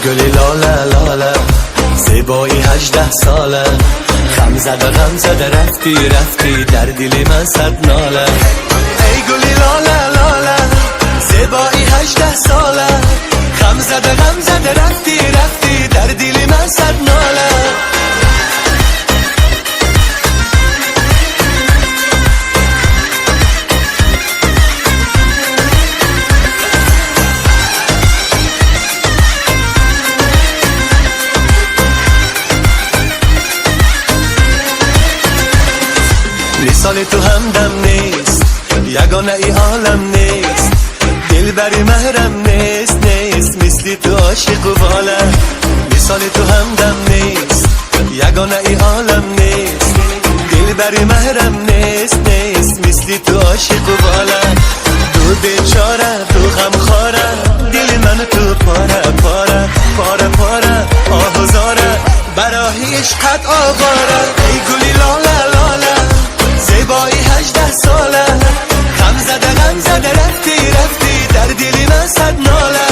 گلی لاله لاله، زیبایی 18 ساله، غم زده رفتی در دل من صد ناله. ای گلی لاله لاله، زیبایی 18 ساله، غم زده رفتی در دل من صد ناله. مثال تو همدم نیست، یگانه ای عالم نیست، دلبری محرم نیست مثلی تو عاشق و واله. مثال تو همدم نیست، یگانه ای عالم نیست، دلبری محرم نیست مثلی تو عاشق و واله. تو بیچاره تو غمخواره، دل من تو پاره آهزاره، برای عشقت آواره. ای گلی لاله لاله، زیبایی 18 ساله، غم زده رفتی در دل من صد ناله.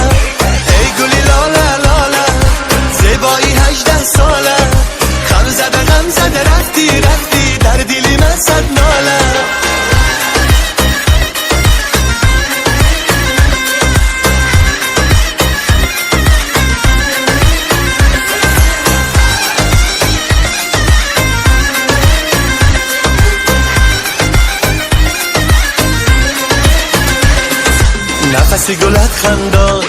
ای گلی لاله لاله، زیبایی 18 ساله، غم زده رفتی در دل من صد ناله. نفسی گلت خندان،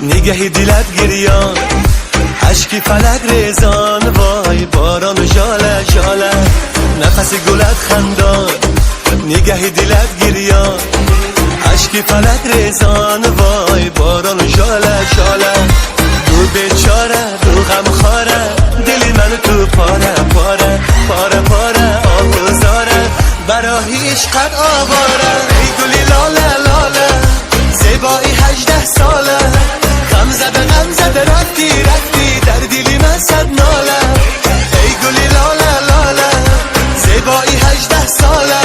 نگهی دلت گریان، عشقی فلک ریزان، وای باران و ژاله ژاله. نفسی گلت خندان، نگهی دلت گریان، عشقی فلک ریزان، وای باران و ژاله ژاله. تو بیچاره تو غمخواره، دل من تو پاره آهزاره، برای عشقت آواره. ای گلی لاله لاله، زیبایی 18 ساله، غم زده رفتی در دل من صد ناله. ای گلی لاله لاله، زیبایی 18 ساله،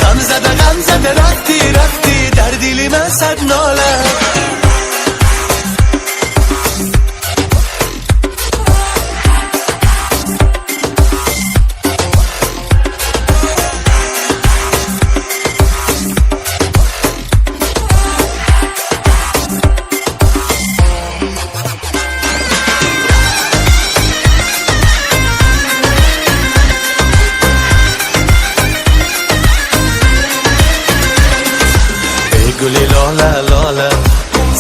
غم زده رفتی در دل من صد ناله. گلی لاله لاله،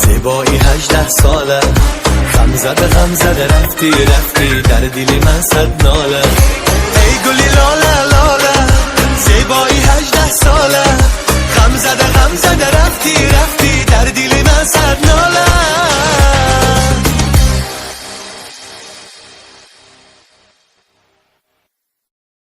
زیبایی 18 ساله، غم زده رفتی در دل من صد ناله. ای گلی لاله لاله، زیبایی 18 ساله، غم زده رفتی در دل من صد ناله.